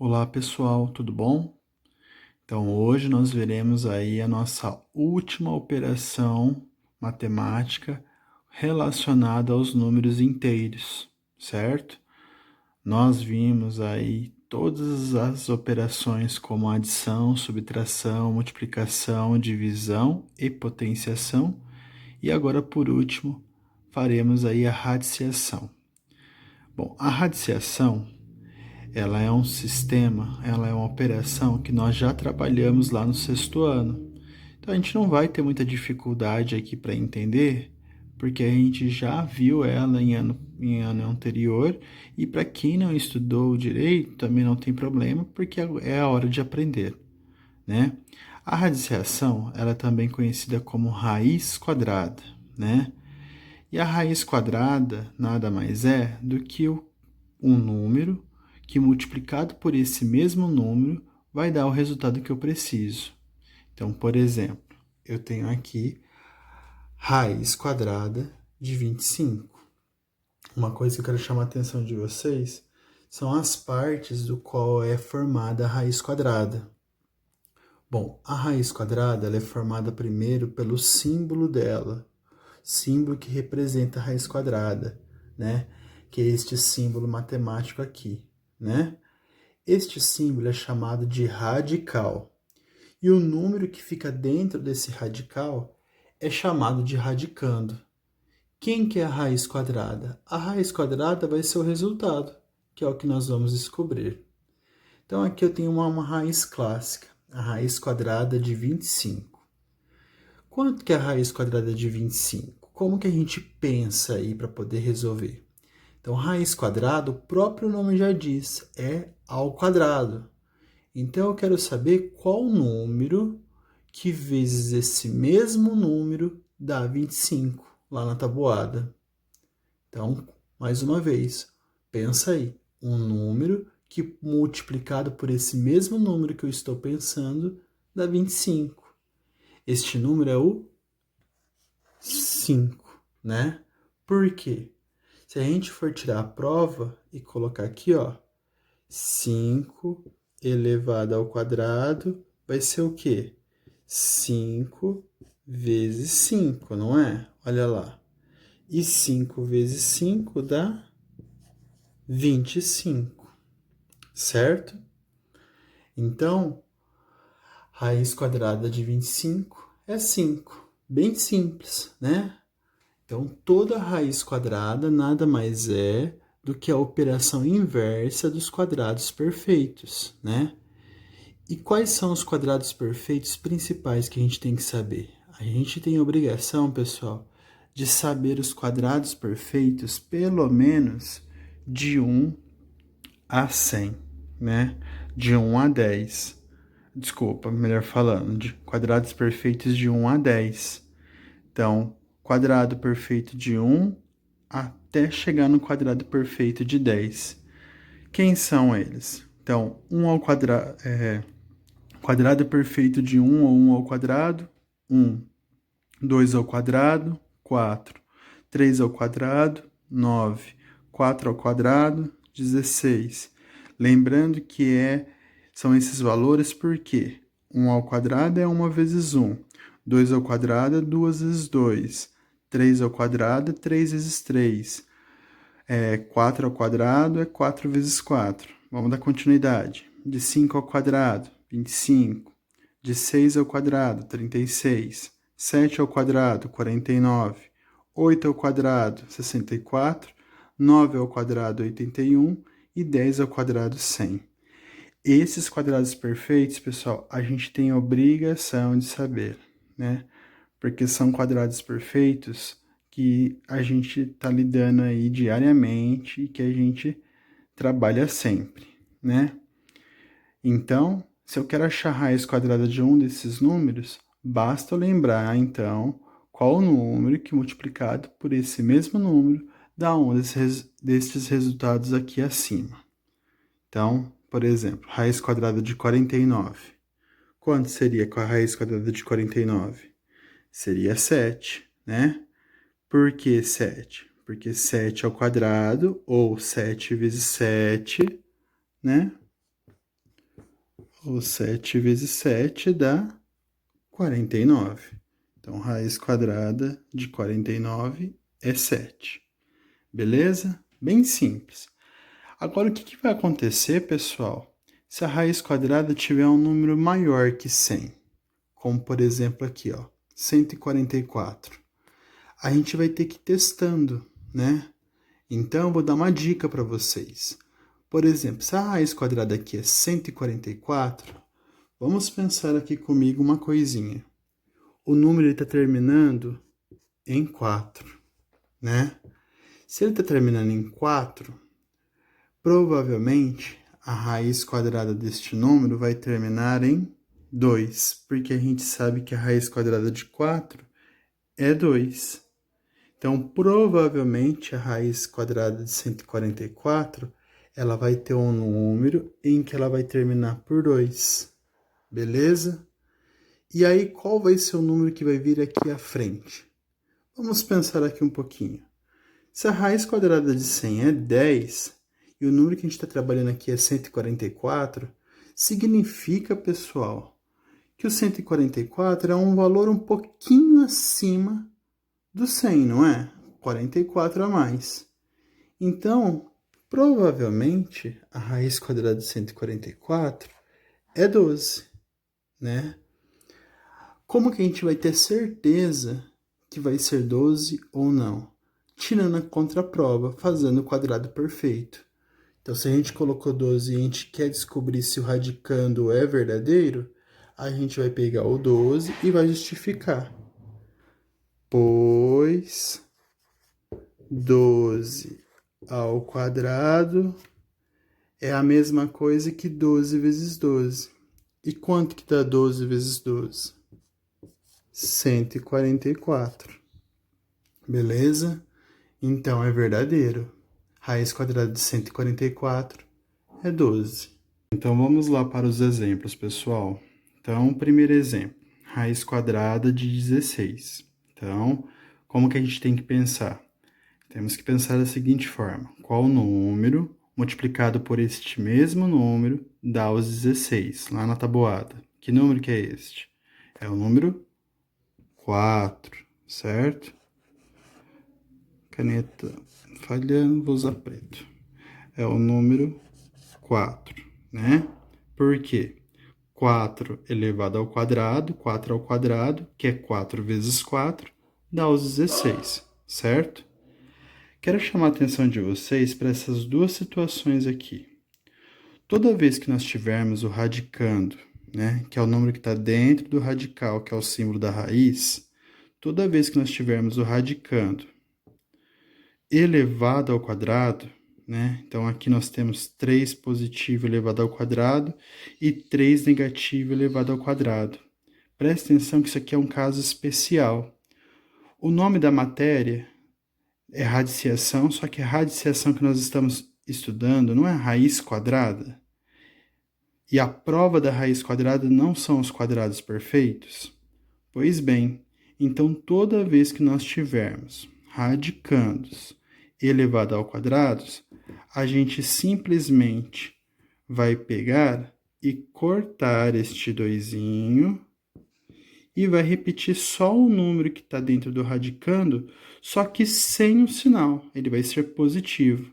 Olá pessoal, tudo bom? Então hoje nós veremos aí a nossa última operação matemática relacionada aos números inteiros, certo? Nós vimos aí todas as operações como adição, subtração, multiplicação, divisão e potenciação, e agora por último faremos aí a radiciação. Bom, a radiciação ela é um sistema, ela é uma operação que nós já trabalhamos lá no sexto ano. Então a gente não vai ter muita dificuldade aqui para entender, porque a gente já viu ela em ano anterior, e para quem não estudou direito também não tem problema, porque é a hora de aprender, né? A radiciação, ela é também conhecida como raiz quadrada, né? E a raiz quadrada nada mais é do que um número que multiplicado por esse mesmo número vai dar o resultado que eu preciso. Então, por exemplo, eu tenho aqui raiz quadrada de 25. Uma coisa que eu quero chamar a atenção de vocês são as partes do qual é formada a raiz quadrada. Bom, a raiz quadrada ela é formada primeiro pelo símbolo dela, símbolo que representa a raiz quadrada, né? Que é este símbolo matemático aqui, né? Este símbolo é chamado de radical, e o número que fica dentro desse radical é chamado de radicando. Quem que é a raiz quadrada? A raiz quadrada vai ser o resultado, que é o que nós vamos descobrir. Então aqui eu tenho uma raiz clássica, a raiz quadrada de 25. Quanto que é a raiz quadrada de 25? Como que a gente pensa aí para poder resolver? Então, raiz quadrada, o próprio nome já diz, é ao quadrado. Então, eu quero saber qual número que vezes esse mesmo número dá 25 lá na tabuada. Então, mais uma vez, pensa aí, um número que multiplicado por esse mesmo número que eu estou pensando dá 25. Este número é o 5, né? Por quê? Se a gente for tirar a prova e colocar aqui, ó, 5 elevado ao quadrado vai ser o quê? 5 vezes 5, não é? Olha lá. E 5 vezes 5 dá 25, certo? Então, raiz quadrada de 25 é 5. Bem simples, né? Então, toda raiz quadrada nada mais é do que a operação inversa dos quadrados perfeitos, né? E quais são os quadrados perfeitos principais que a gente tem que saber? A gente tem a obrigação, pessoal, de saber os quadrados perfeitos pelo menos de 1 a 100, né? De 1 a 10. Desculpa, melhor falando, de quadrados perfeitos de 1 a 10. Então, quadrado perfeito de 1 até chegar no quadrado perfeito de 10. Quem são eles? Então, 1 ao quadrado, quadrado perfeito de 1 ou 1 ao quadrado, 1. 2 ao quadrado, 4. 3 ao quadrado, 9. 4 ao quadrado, 16. Lembrando que são esses valores porque 1 ao quadrado é 1 vezes 1. 2 ao quadrado é 2 vezes 2. 3 ao quadrado é 3 vezes 3. 4 ao quadrado é 4 vezes 4. Vamos dar continuidade. De 5 ao quadrado, 25. De 6 ao quadrado, 36. 7 ao quadrado, 49. 8 ao quadrado, 64. 9 ao quadrado, 81. E 10 ao quadrado, 100. Esses quadrados perfeitos, pessoal, a gente tem a obrigação de saber, né? Porque são quadrados perfeitos que a gente está lidando aí diariamente e que a gente trabalha sempre, né? Então, se eu quero achar a raiz quadrada de um desses números, basta eu lembrar, então, qual o número que multiplicado por esse mesmo número dá um desses resultados aqui acima. Então, por exemplo, raiz quadrada de 49. Quanto seria com a raiz quadrada de 49? Seria 7, né? Por que 7? Porque 7 ao quadrado, ou 7 vezes 7, né? ou 7 vezes 7 dá 49. Então, raiz quadrada de 49 é 7. Beleza? Bem simples. Agora, o que vai acontecer, pessoal, se a raiz quadrada tiver um número maior que 100? Como, por exemplo, aqui, ó, 144. A gente vai ter que ir testando, né? Então, eu vou dar uma dica para vocês. Por exemplo, se a raiz quadrada aqui é 144, vamos pensar aqui comigo uma coisinha. O número está terminando em 4, né? Se ele está terminando em 4, provavelmente a raiz quadrada deste número vai terminar em 2, porque a gente sabe que a raiz quadrada de 4 é 2. Então, provavelmente, a raiz quadrada de 144, ela vai ter um número em que ela vai terminar por 2, beleza? E aí, qual vai ser o número que vai vir aqui à frente? Vamos pensar aqui um pouquinho. Se a raiz quadrada de 100 é 10, e o número que a gente está trabalhando aqui é 144, significa, pessoal, que o 144 é um valor um pouquinho acima do 100, não é? 44 a mais. Então, provavelmente, a raiz quadrada de 144 é 12, né? Como que a gente vai ter certeza que vai ser 12 ou não? Tirando a contraprova, fazendo o quadrado perfeito. Então, se a gente colocou 12 e a gente quer descobrir se o radicando é verdadeiro, a gente vai pegar o 12 e vai justificar. Pois 12 ao quadrado é a mesma coisa que 12 vezes 12. E quanto que dá 12 vezes 12? 144. Beleza? Então, é verdadeiro. Raiz quadrada de 144 é 12. Então, vamos lá para os exemplos, pessoal. Então, primeiro exemplo, raiz quadrada de 16. Então, como que a gente tem que pensar? Temos que pensar da seguinte forma: qual número multiplicado por este mesmo número dá os 16, lá na tabuada? Que número que é este? É o número 4, certo? Caneta falhando, vou usar preto. É o número 4, né? Por quê? 4 elevado ao quadrado, 4 ao quadrado, que é 4 vezes 4, dá os 16, certo? Quero chamar a atenção de vocês para essas duas situações aqui. Toda vez que nós tivermos o radicando, né, que é o número que está dentro do radical, que é o símbolo da raiz, toda vez que nós tivermos o radicando elevado ao quadrado, né, então aqui nós temos 3 positivo elevado ao quadrado e 3 negativo elevado ao quadrado. Presta atenção que isso aqui é um caso especial. O nome da matéria é radiciação, só que a radiciação que nós estamos estudando não é a raiz quadrada. E a prova da raiz quadrada não são os quadrados perfeitos? Pois bem, então toda vez que nós tivermos radicandos elevado ao quadrado, a gente simplesmente vai pegar e cortar este doisinho e vai repetir só o número que está dentro do radicando, só que sem o sinal, ele vai ser positivo.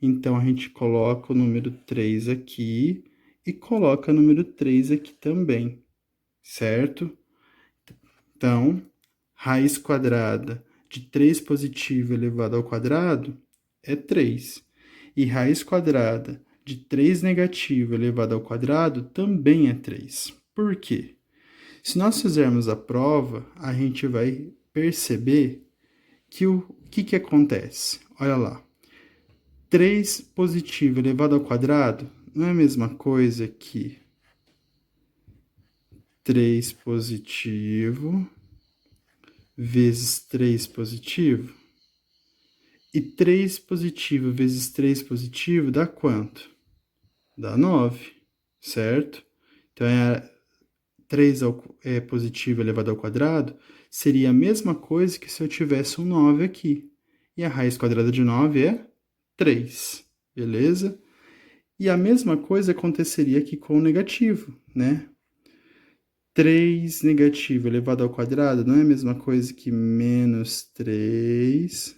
Então, a gente coloca o número 3 aqui e coloca o número 3 aqui também, certo? Então, raiz quadrada de 3 positivo elevado ao quadrado é 3. E raiz quadrada de 3 negativo elevado ao quadrado também é 3. Por quê? Se nós fizermos a prova, a gente vai perceber que o que acontece. Olha lá. 3 positivo elevado ao quadrado não é a mesma coisa que 3 positivo vezes 3 positivo? E 3 positivo vezes 3 positivo dá quanto? Dá 9, certo? Então, 3 positivo elevado ao quadrado seria a mesma coisa que se eu tivesse um 9 aqui. E a raiz quadrada de 9 é 3, beleza? E a mesma coisa aconteceria aqui com o negativo, né? 3 negativo elevado ao quadrado não é a mesma coisa que menos 3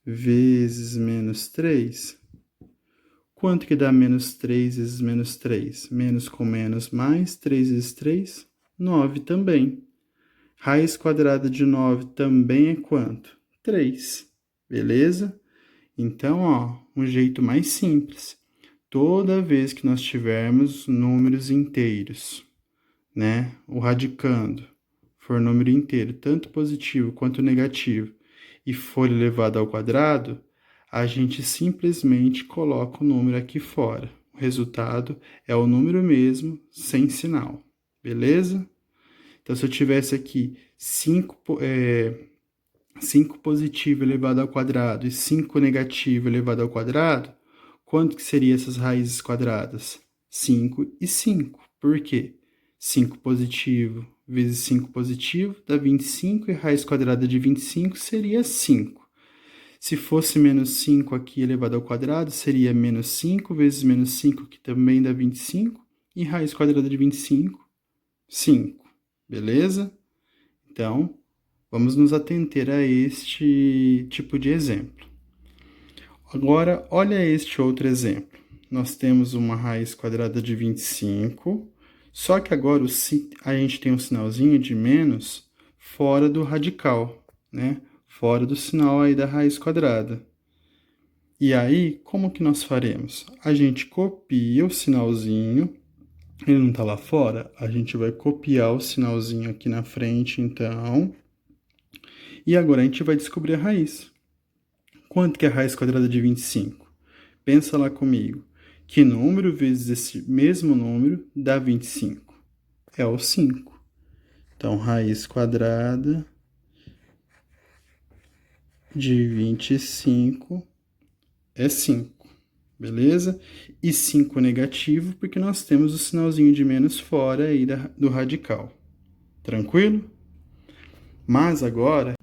vezes menos 3? Quanto que dá menos 3 vezes menos 3? Menos com menos mais, 3 vezes 3, 9 também. Raiz quadrada de 9 também é quanto? 3, beleza? Então, ó, um jeito mais simples. Toda vez que nós tivermos números inteiros, né, o radicando for número inteiro, tanto positivo quanto negativo, e for elevado ao quadrado, a gente simplesmente coloca o número aqui fora. O resultado é o número mesmo, sem sinal, beleza? Então, se eu tivesse aqui 5 positivo elevado ao quadrado e 5 negativo elevado ao quadrado, quanto que seriam essas raízes quadradas? 5 e 5. Por quê? 5 positivo vezes 5 positivo dá 25 e a raiz quadrada de 25 seria 5. Se fosse menos 5 aqui elevado ao quadrado, seria menos 5 vezes menos 5, que também dá 25, e raiz quadrada de 25, 5. Beleza? Então, vamos nos atentar a este tipo de exemplo. Agora, olha este outro exemplo. Nós temos uma raiz quadrada de 25, só que agora a gente tem um sinalzinho de menos fora do radical, né? Fora do sinal aí da raiz quadrada. E aí, como que nós faremos? A gente copia o sinalzinho, ele não está lá fora, a gente vai copiar o sinalzinho aqui na frente, então. E agora a gente vai descobrir a raiz. Quanto que é a raiz quadrada de 25? Pensa lá comigo. Que número vezes esse mesmo número dá 25? É o 5. Então, raiz quadrada de 25 é 5, beleza? E 5 negativo, porque nós temos o sinalzinho de menos fora aí do radical. Tranquilo? Mas agora